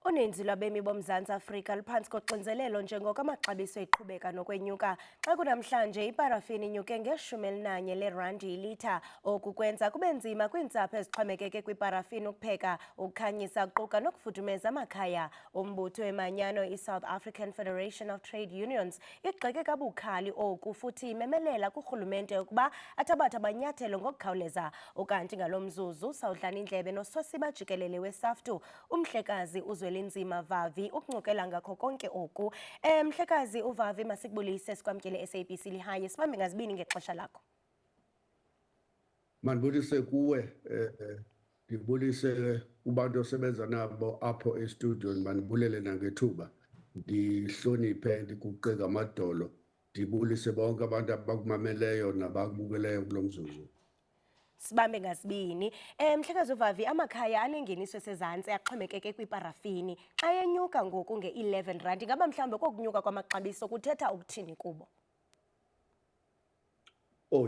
Uninzi lwabemi boMzantsi Afrika luphantsi koxinzelelo njengoko amaxabiso eqhubeka nokwenyuka. Xa kunamhlanje iparafini inyuke nge-11 leerandi ilitha. Oku kwenza kube nzima kwiintsapho ezixhomekeke kwiparafini ukupheka, ukukhanyisa, kuquka nokufudumeza amakhaya. Umbutho wemanyano iSouth African Federation of Trade Unions igxeke kabukhali oku futhi imemelela kurhulumente ukuba athabathe amanyathelo ngokukhawuleza. Ukanti ngalo mzuzu sawudlana indlebe nososiba jikelele weSAFTU, umhlekazi Uzwelinzima Vavi ukuncokela ngakho konke oku. Mhlekazi uVavi, masikubulise sikwamkele SABC lihaye sibambe ngazibini ngexesha lakho. Mandibulise kuwe ndibulise kubantu osebenza nabo apho estudio, mandibulele nangethuba, ndihloniphe ndikuqe ngamadolo, ndibulise bonke abantu abakumameleyo nabakubukeleyo kulo mzuzu. Sibambe ngazibini. Mhlekazi uVavi, amakhaya anengeniso esezantsi axhomekeke kwiparafini. Xa yenyuka ngoku nge-11 rand, ingaba mhlawumbe kokunyuka kwamaxabiso kuthetha ukuthini kubo?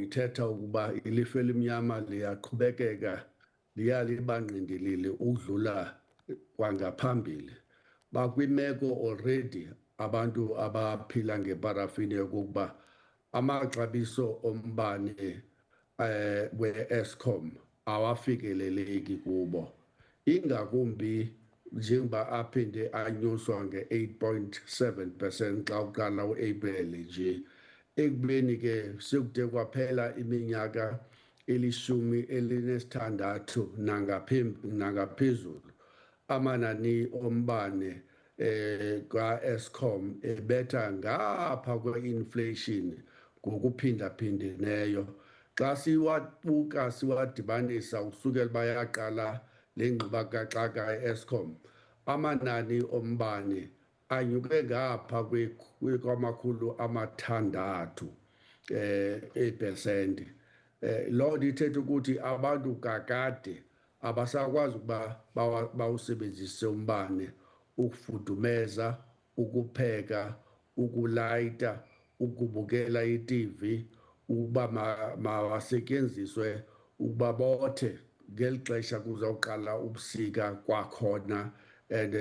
Ithetha ukuba ilifu elimnyama liyaqhubekeka, liyalibangqindilili ukudlula kwangaphambili. Bakwimeko already abantu abaphila ngeparafini yokuba amaxabiso ombane we-Eskom awafikeleleki kubo, ingakumbi njengoba aphinde anyuswa nge-8.7% xa uqala u-April nje, ekubeni ke sekude kwaphela iminyaka eli-16 nangaphezulu amanani ombane ka-Eskom ebetha ngapha kwe-inflation ngokuphindaphindeneyo. Xa siwabuka siwadibanisa usukela bayaqala le ngxubakaxaka e-Eskom, amanani ombane anyuke ngapha kwama600 eepesenti. Loo nto ithetha ukuthi abantu kakade abasakwazi ukuba bawusebenzise umbane ukufudumeza, ukupheka, ukulayita, ukubukela i-TV, ukuba mawasetyenziswe ukuba bothe ngeli xesha kuzawuqala ubusika kwakhona. And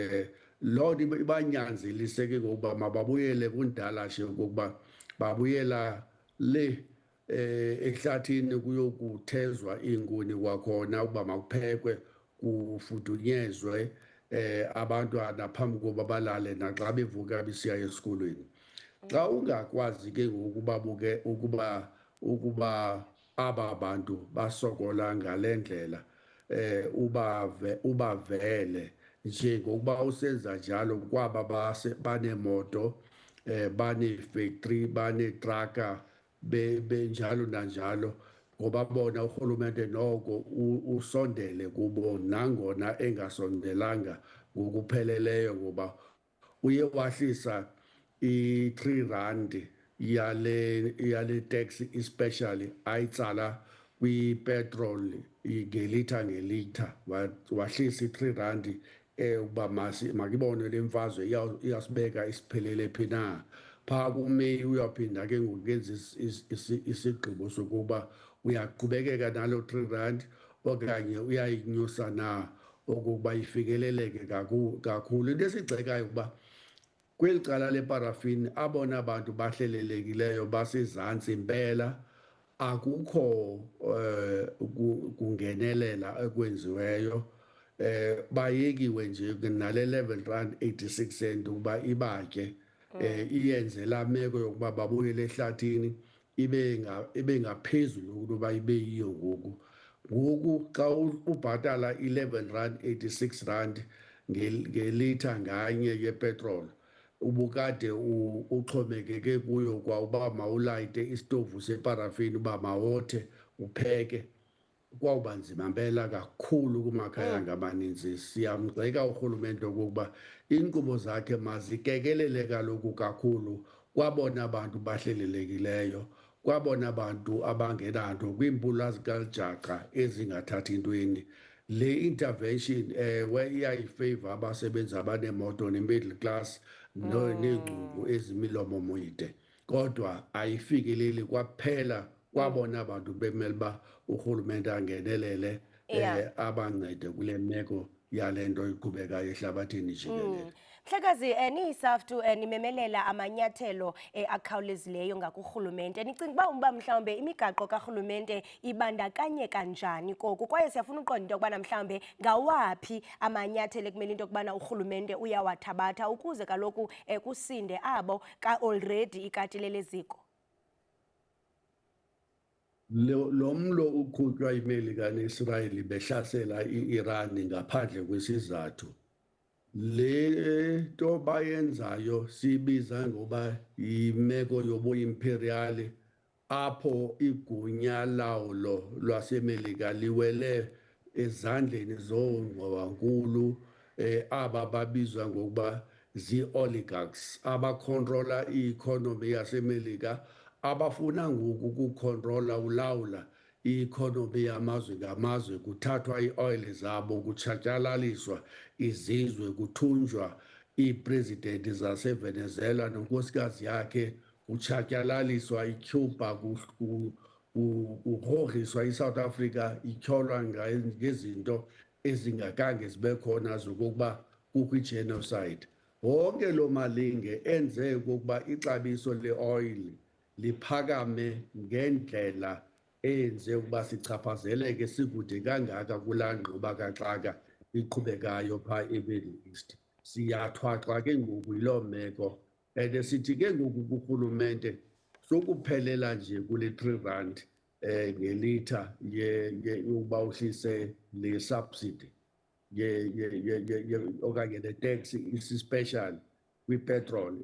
loo nto ibanyanzelise ke ngokuba mababuyele kundala nje okokuba babuyela le ehlathini kuyokuthezwa iinkuni kwakhona ukuba makuphekwe, kufudunyezwe abantwana phambi kokuba balale naxa bevuka besiya esikolweni. Xa ungakwazi ke ukuba aba bantu basokola ngale ndlela ubavele njengokuba usenza njalo kwaba baneemoto, baneefektri, baneetraka, benjalo nanjalo, ngoba bona urhulumente noko usondele kubo nangona engasondelanga ngokupheleleyo, ngoba uye wahlisa i-3 rand yale tax especially ayitsala kwipetrol ngelitha wahlisa i-3 rand ukuba makibone le mfazwe iyasibeka isiphelele phi na. Phaa kuMeyi uyaphinda ke ngokenza isigqibo sokuba uyaqhubekeka nalo 3 rand okanye uyayinyusa na okokuba ifikeleleke kakhulu. Into esigxekayo ukuba kweli cala leparafini abona bantu bahlelelekileyo basezantsi impela akukho kungenelela ekwenziweyo. Bayekiwe nje nale 11 rand 86 cent ukuba ibatye, iyenze laa meko yokuba babuyele ehlathini ibe ngaphezulu ukuba ibe yiyo ngoku. Ngoku xa ubhatala 11 rand 86 rand ngelitha nganye yepetroli, ubukade uxhomekeke kuyo kwa uba mawulayite isitovu separafini uba mawothe upheke, kwawuba nzima mpela kakhulu kumakhaya ngamaninzi. Siyamgxeka urhulumente okokuba iinkqubo zakhe mazikekelele kaloku kakhulu kwabona bantu bahlelelekileyo, kwabona bantu abangenanto, kwiimpula zikajaxa ezingathathi ntweni. Le intervention iyayifeyva abasebenzi abaneemoto ne-middle class neengcubu ezimilomo mide, kodwa ayifikeleli kwaphela kwabona bantu bemele uba urhulumente angenelele abancede kule meko yalento iqhubekayo ehlabathini jikelele. Mhlekazi, niyi-SAFTU nimemelela amanyathelo akhawulezileyo ngakurhulumente. Nicinga uba mhlawumbe imigaqo karhulumente ibandakanyeka njani koku? Kwaye siyafuna uqonda into yokubana mhlawumbe ngawaphi amanyathelo ekumele into yokubana urhulumente uyawathabatha ukuze kaloku kusinde abo ka-already ikatile leziko. Lo mlo uqhutywa iMelika neIsrayeli behlasela i-Iran ngaphandle kwesizathu. Le nto bayenzayo sibiza ngoba yimeko yobuimperial apho igunya lawulo lwaseMelika liwele ezandleni zoongqowankulu aba babizwa ngokuba zii-oligarchs abakhontrola i-economy yaseMelika, abafuna ngoku ukukhontrola ulawula i-economy yamazwe ngamazwe, kuthathwa ii-oil zabo, kutshatyalaliswa izizwe, kuthunjwa iipresidenti zaseVenezuela nenkosikazi yakhe, kutshatyalaliswa iCuba, kugrogriswa iSouth Africa, ityholwa ngezinto ezingakange zibe khona zokokuba kukho i-genocide. Wonke lo malinge enze okokuba ixabiso le-oil liphakame ngendlela enze ukuba sichaphazeleke sikude kangaka kulaa ngquba kaxaka iqhubekayo phaa eMiddle East. Siyathwaxwa ke ngoku yiloo meko, and sithi ke ngoku kurhulumente sokuphelela nje kule R3 ngelitha yokuba uhlise le subsidy okanye le tax isispecial kwipetrol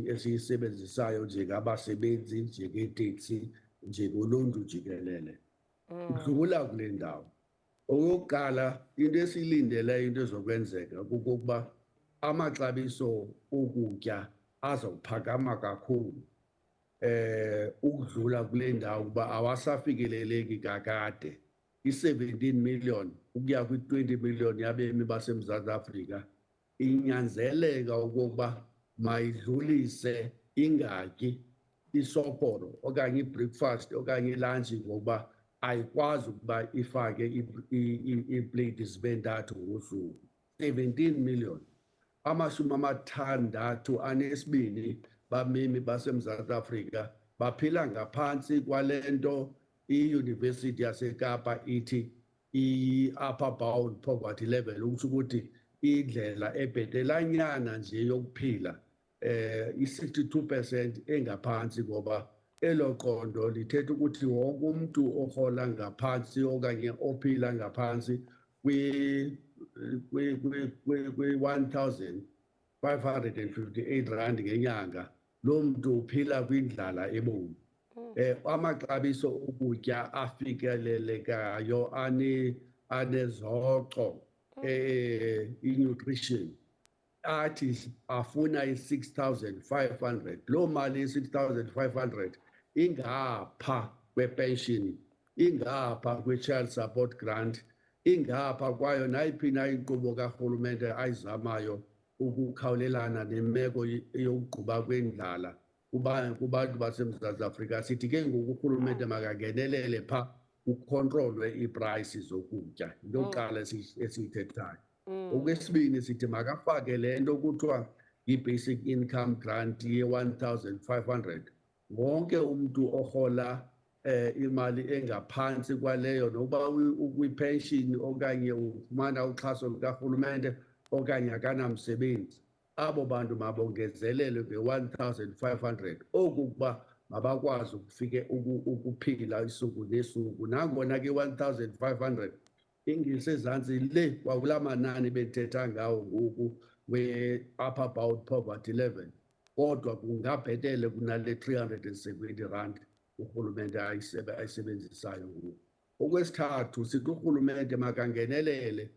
esiyisebenzisayo njengabasebenzi, njengeeteksi, njengoluntu jikelele. Udlula kule ndawo. Okokuqala, into esiyilindeleyo into ezokwenzeka kukuba amaxabiso okutya azawuphakama kakhulu ukudlula kule ndawo ukuba awasafikeleleki kakade. I-17 million ukuya kwi-20 million yabemi baseMzantsi Afrika inyanzeleka okokuba mayidlulise ingatyi isoporo okanye ibreakfast okanye ilantshi ngokuba ayikwazi ukuba ifake iipleyiti zibe ntathu ngosuku. 17 million. 62 bamemi baseMzantsi Afrika baphila ngaphantsi kwale nto iYunivesithi yaseKapa ithi i-upper bound poverty level, ukutsho ukuthi indlela ebhetelanyana nje yokuphila i-62% engaphantsi, ngoba elo qondo lithetha ukuthi wonke umuntu orhola ngaphantsi okanye ophila ngaphantsi kwi-R1,558 ngenyanga, loo mntu uphila kwindlala ebomvu. Amaxabiso okutya afikelelekayo anezoco i-nutrition athi afuna i-6,500. Loo mali i-6,500 ingapha kwepension, ingapha kwe-child support grant, ingapha kwayo nayiphi na inkqubo karhulumente ayizamayo ukukhawulelana nemeko yokugquba kwendlala kubantu baseMzantsi Afrika. Sithi ke ngoku urhulumente makangenelele phaa kukhontrolwe iiprayisi zokutya, into yokuqala esiyithethayo. Okwesibini, sithi makafake le nto kuthiwa yi-basic income grant ye-R1,500. Wonke umntu orhola imali engaphantsi kwaleyo, nokuba ukwipenshini okanye ufumana uxhaso lukarhulumente okanye akanamsebenzi, abo bantu mabongezelelwe nge-R1,500 okukuba mabakwazi ukuphila isuku nesuku. Nangona ke i-R1,500 ingesezantsi le kwakulaa manani bethetha ngawo ngoku we-upper bound poverty level, kodwa kungabhetele kunale R370 urhulumente ayisebenzisayo ngoku. Okwesithathu, sithi urhulumente makangenelele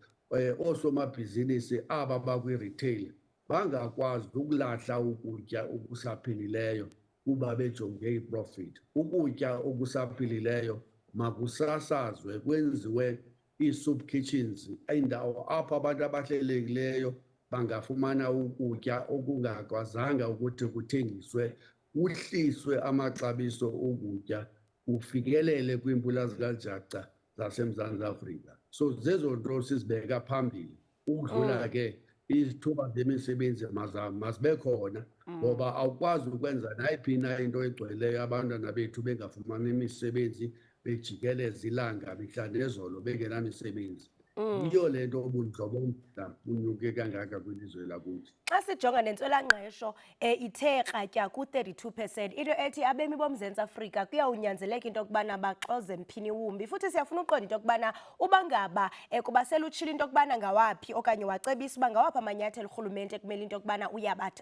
oosomabhizinisi aba bakwi-retail bangakwazi ukulahla ukutya okusaphilileyo kuba bejonge iprofit. Ukutya okusaphilileyo makusasazwe, kwenziwe ii-soup kitchens, indawo apho abantu abahlelekileyo bangafumana ukutya okungakwazanga ukuthi kuthengiswe, kuhliswe amaxabiso okutya, kufikelele kwiimpula zikajaca zaseMzantsi Afrika. So zezo nto sizibeka phambili. Ukudlula ke izithuba zemisebenzi masibe khona ngoba awukwazi ukwenza nayiphi na into egcweleyo abantwana bethu bengafumani imisebenzi bejikeleza ilanga mihla nezolo bengenamisebenzi. Yiyo le nto ubundlobongela bunyuke kangaka kwilizwe lakuthi. Xa sijonga nentswelangqesho ithe kratya ku-32%, into ethi abemi boMzantsi Afrika kuyawunyanzeleka into yokubana baxoze mphini wumbi. Futhi siyafuna uqonda into yokubana uba ngaba kuba selutshilo into yokubana ngawaphi okanye wacebisa uba ngawaphi amanyathelo urhulumente ekumele into yokubana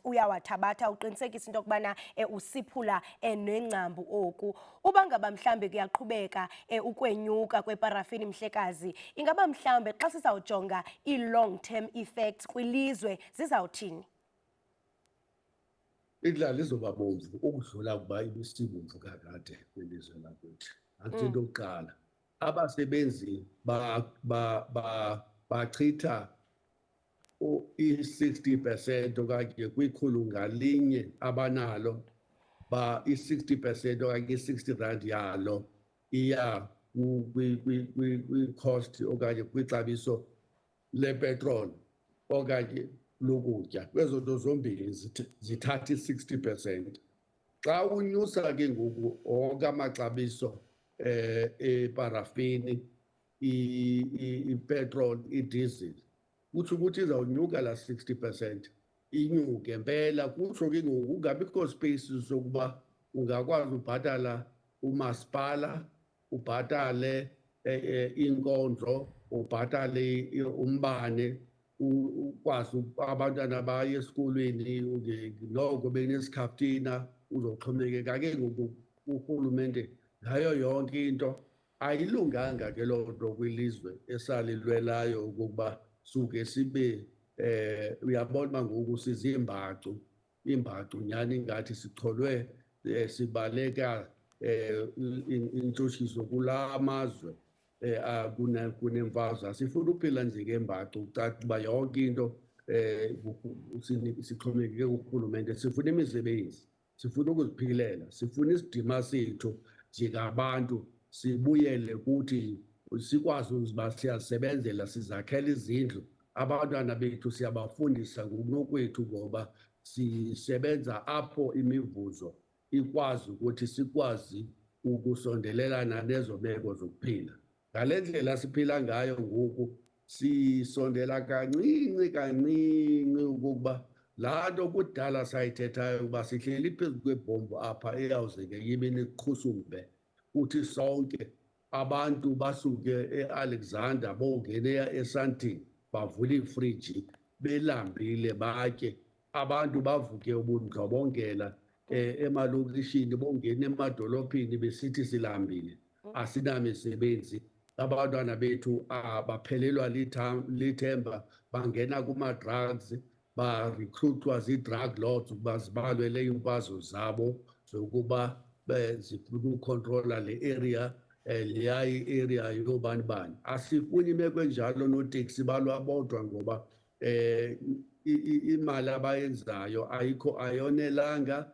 uyawathabatha uqinisekisa into yokubana usiphula nengcambu oku. Uba ngaba mhlambe kuyaqhubeka ukwenyuka kweparafini mhlekazi, ingaba mhlambe xa sizawujonga ii-long term effects kwilizwe zizawuthini? Indlala izoba bomvu ukudlula kuba ibisibomvu kakade kwilizwe lakuthi. Nansi into yokuqala, abasebenzi bachitha i-60% okanye kwikhulu ngalinye abanalo, i-60% okanye i-R60 yalo iya kwi-cost okanye kwixabiso lepetroli okanye lokutya. Kwezo nto zombini zithatha i-60%. Xa unyusa ke ngoku onke amaxabiso eparafini, ipetroli, idizili, kutsho ukuthi izawunyuka laa 60%, inyuke mpela. Kutsho ke ngoku kungabikho space sokuba ungakwazi ubhatala umasipala, ubhatale iinkonzo, ubhatale umbane, ukwazi abantwana baye esikolweni, noko benesikhaftina. Uzoxhomekeka ke ngoku urhulumente ngayo yonke into. Ayilunganga ke loo nto kwilizwe esalilwelayo okokuba suke sibe uyabona uba ngoku sizimbacu, iimbacu nyhani ingathi sicholwe sibaleka intshutshiso kulaa mazwe kunemfazwe. Asifuni uphila nje ngembacu, ucaca uba yonke into sixhomekeke kurhulumente. Sifuna imisebenzi, sifuna ukuziphilela, sifuna isidima sethu njengabantu sibuyele kuthi, sikwazi uba siyazisebenzela, sizakhela izindlu. Abantwana bethu siyabafundisa ngokunokwethu ngoba sisebenza apho imivuzo ikwazi ukuthi sikwazi ukusondelelana nezo meko zokuphila. Ngale ndlela siphila ngayo ngoku sisondela kancinci kancinci ukuba laa nto kudala sayithethayo ukuba sihleli phezu kwebhombu apha eyawuzeke imini iqhushumbe, kuthi sonke abantu basuke eAlexander bongena eSandton bavula iifriji belambile batye. Abantu bavuke ubundlobongela emalokishini bongena emadolophini besithi silambile, asinamisebenzi. Abantwana bethu baphelelwa lithemba, bangena kuma-drugs, barekruthwa zii-drug lords ukuba zibalwele iimfazo zabo zokuba zifuna ukontrola le area, leya i-area yoobani bani. Asifuni imeko enjalo, nooteksi balwa bodwa ngoba imali abayenzayo ayonelanga.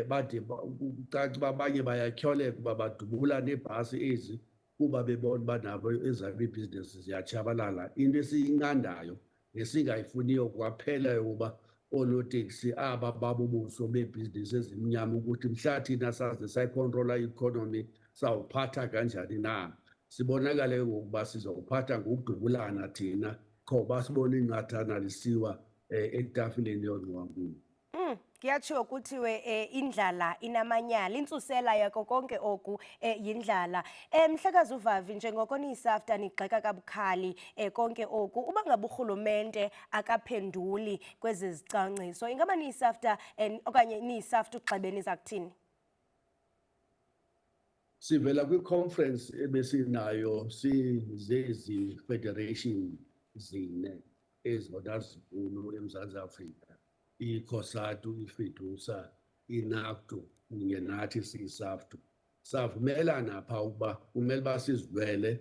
Bade kucaca uba abanye bayatyholeka uba badubula neebhasi ezi kuba bebona uba nabo ezabo iibhizinesi ziyatshabalala. Into esiyinqandayo nesingayifuniyo kwaphela yokuba oonoteksi aba babubuso beebhizinesi ezimnyama ukuthi mhla thina saze sayikhontrola i-economy sawuphatha kanjani na. Sibonakale ngokuba sizawuphatha ngokudubulana thina qho basibona inqathana lisiwa etafileni yongqwankulu. Kuyatshiwo kuthiwe indlala inamanyala, intsusela yako konke oku yindlala. Mhlekazi uVavi, njengoko niyiSAFTA nigxeka kabukhali konke oku, uba ngaba urhulumente akaphenduli kwezi zicwangciso, ingaba niyiSAFTA okanye niyiSAFTA uxabene iza kuthini? Sivela kwi-conference ebesinayo sizezi federation zine ezona zinkulu eMzantsi Afrika, i-COSATU, iFEDUSA, i-NAFTU kunye nathi siyiSAFTU. Savumelana phaa ukuba kumele uba sizilwele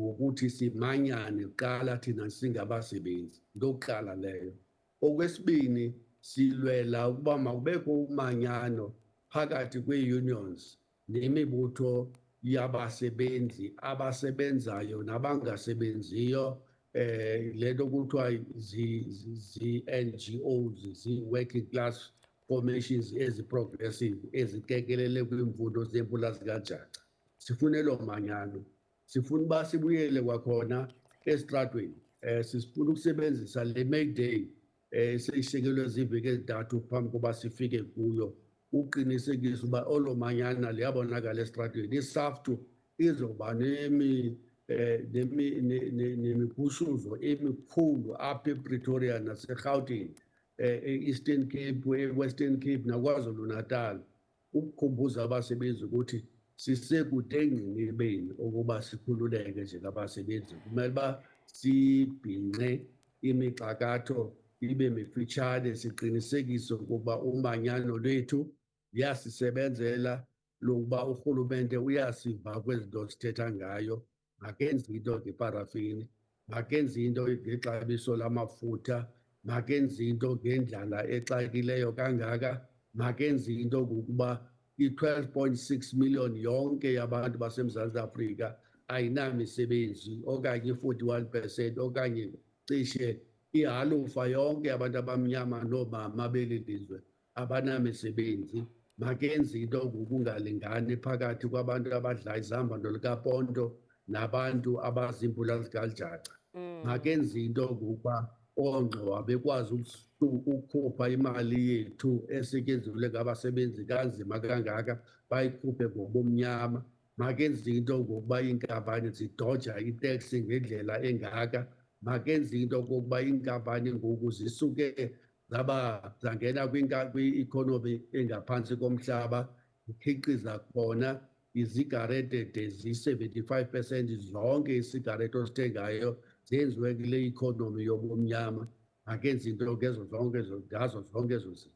ngokuthi simanyane kuqala thina singabasebenzi, into yokuqala leyo. Okwesibini, silwela ukuba makubekho umanyano phakathi kwee-unions nemibutho yabasebenzi abasebenzayo nabangasebenziyo lento kuthiwa zi-NGOs, zi-working class formations ezi-progressive ezikekelele kwimfundo zempulasi kaJaca. Sifuna elo manyano, sifuna uba sibuyele kwakhona esitratweni. Sifuna ukusebenzisa le May Day seyishekelwe ziveki ezintathu phambi koba sifike kuyo uqinisekisa uba olo manyana liyabonakala esitratweni. ISAFTU izoba nemibhushuzo emikhulu apha ePretoria naseGauteng, e-Eastern Cape, e-Western Cape naKwaZulu Natal, ukukhumbuza abasebenzi ukuthi sisekude engqinibeni ukuba sikhululeke njengabasebenzi. Kumele uba sibhinqe imixakatho ibe mifitshane, siqinisekise ukuba umanyano lwethu liyasisebenzela lokuba urhulumente uyasiva kwezinto sithetha ngayo. Makenze into ngeparafini, makenze into ngexabiso lamafutha, makenze into ngendlala exakileyo kangaka, makenze into ngokuba i-12.6 million yonke yabantu baseMzantsi Afrika ayinamisebenzi, okanye i-41% okanye cishe ihalufa yonke abantu abamnyama noomama beli lizwe abanamisebenzi. Makenze into ngokungalingani phakathi kwabantu abadla izambano likaPonto nabantu abaziimpula zikaJaca. Makenze into ngokuba oongxowa bekwazi ukukhupha imali yethu esetyenziselwe ngabasebenzi kanzima kangaka bayikhuphe ngobumnyama. Makenze into ngokuba iinkampani zidoja iteksi ngendlela engaka. Makenze into kokuba iinkampani ngoku zisuke zangena kwi-economy engaphantsi komhlaba, zikhiqiza khona izigarete de zi-75% zonke isigareto osithengayo zenziwe kule economy yobumnyama. Makenze into ngazo zonke ezo zinto.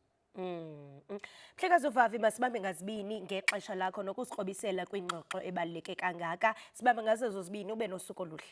Mhlekazi uVavi, masibambe ngazibini ngexesha lakho nokusikrobisela kwingxoxo ebaluleke kangaka. Sibambe ngazo zozibini, ube nosuku oluhle.